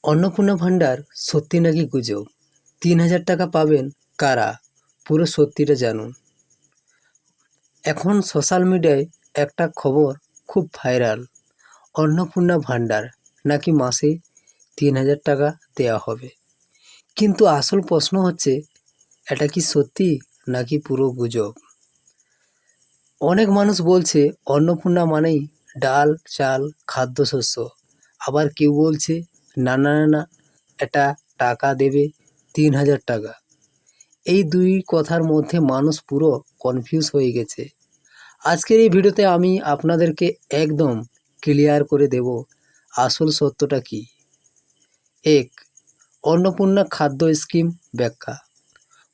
অন্নপূর্ণা ভান্ডার সত্যি নাকি গুজব? ৩,০০০ টাকা পাবেন কারা? পুরো সত্যিটা জানুন। এখন সোশ্যাল মিডিয়ায় একটা খবর খুব ভাইরাল। অন্নপূর্ণা ভান্ডার নাকি মাসে ৩,০০০ টাকা দেওয়া হবে। কিন্তু আসল প্রশ্ন হচ্ছে, এটা কি সত্যি নাকি পুরো গুজব? অনেক মানুষ বলছে অন্নপূর্ণা মানেই ডাল, চাল, খাদ্যশস্য। আবার কেউ বলছে না না না না, এটা টাকা দেবে ৩,০০০ টাকা। এই দুই কথার মধ্যে মানুষ পুরো কনফিউজ হয়ে গেছে। আজকের এই ভিডিওতে আমি আপনাদেরকে একদম ক্লিয়ার করে দেব আসল সত্যটা কি। ১. অন্নপূর্ণা খাদ্য স্কিম ব্যাখ্যা।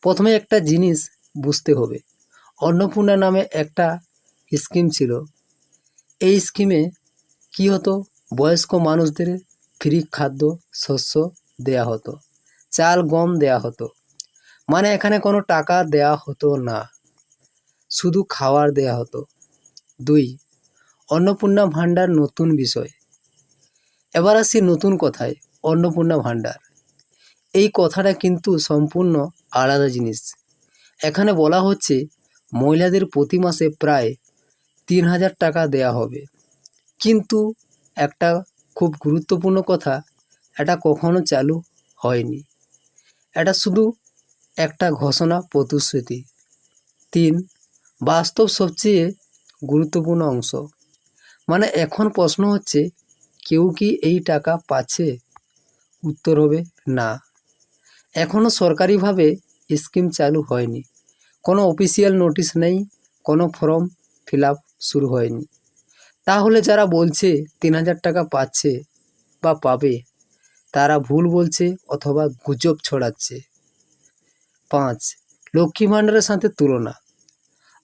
প্রথমে একটা জিনিস বুঝতে হবে, অন্নপূর্ণা নামে একটা স্কিম ছিল। এই স্কিমে কি হতো, বয়স্ক মানুষদের ফ্রি খাদ্য শস্য দেয়া হতো, চাল গম দেয়া হতো। মানে এখানে কোনো টাকা দেয়া হতো না, শুধু খাবার দেয়া হতো। ২. অন্নপূর্ণা ভান্ডার নতুন বিষয়। এবার আসি নতুন কথায়, অন্নপূর্ণা ভান্ডার এই কথাটা কিন্তু সম্পূর্ণ আলাদা জিনিস। এখানে বলা হচ্ছে মহিলাদের প্রতি মাসে প্রায় ৩,০০০ টাকা দেয়া হবে। কিন্তু একটা খুব গুরুত্বপূর্ণ কথা, এটা কখনো চালু হয়নি। এটা শুধু একটা ঘোষণা প্রতিশ্রুতি। ৩. বাস্তব সবচেয়ে গুরুত্বপূর্ণ অংশ। মানে এখন প্রশ্ন হচ্ছে, কেউ কি এই টাকা পাচ্ছে? উত্তর হবে না। এখনও সরকারিভাবে স্কিম চালু হয়নি, কোনো অফিসিয়াল নোটিশ নেই, কোনো ফর্ম ফিল আপ শুরু হয়নি। তাহলে যারা বলছে ৩,০০০ টাকা পাচ্ছে বা পাবে, তারা ভুল বলছে অথবা গুজব ছড়াচ্ছে। ৫. লক্ষ্মী ভাণ্ডারের সাথে তুলনা।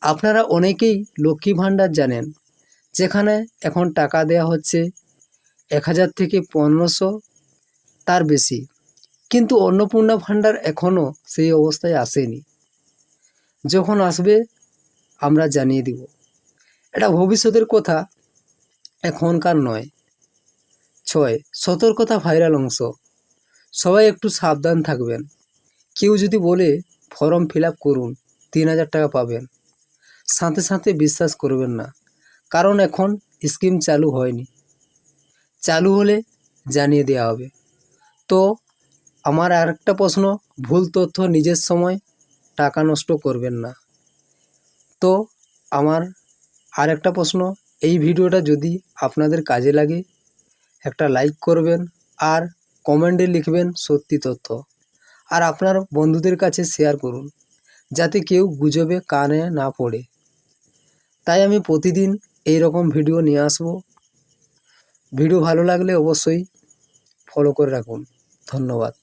আপনারা অনেকেই লক্ষ্মী ভাণ্ডার জানেন, যেখানে এখন টাকা দেয়া হচ্ছে ১,০০০ থেকে ১৫০০, তার বেশি। কিন্তু অন্নপূর্ণা ভাণ্ডার এখনও সেই অবস্থায় আসেনি। যখন আসবে আমরা জানিয়ে দিব। এটা ভবিষ্যতের কথা, এখনকার নয়। ৬. সতর্কতা ভাইরাল অংশ। সবাই একটু সাবধান থাকবেন। কেউ যদি বলে ফর্ম ফিল আপ করুন ৩,০০০ টাকা পাবেন, সাথে সাথে বিশ্বাস করবেন না, কারণ এখন স্কিম চালু হয়নি। চালু হলে জানিয়ে দেওয়া হবে। তো আমার আরেকটা প্রশ্ন, ভুল তথ্য নিজের সময় টাকা নষ্ট করবেন না। তো আমার আরেকটা প্রশ্ন, এই ভিডিওটা যদি আপনাদের কাজে লাগে একটা লাইক করবেন আর কমেন্টে লিখবেন সত্যি তথ্য, আর আপনার বন্ধুদের কাছে শেয়ার করুন, যাতে কেউ গুজবে কানে না পড়ে। তাই আমি প্রতিদিন এই রকম ভিডিও নিয়ে আসব। ভিডিও ভালো লাগলে অবশ্যই ফলো করে রাখুন। ধন্যবাদ।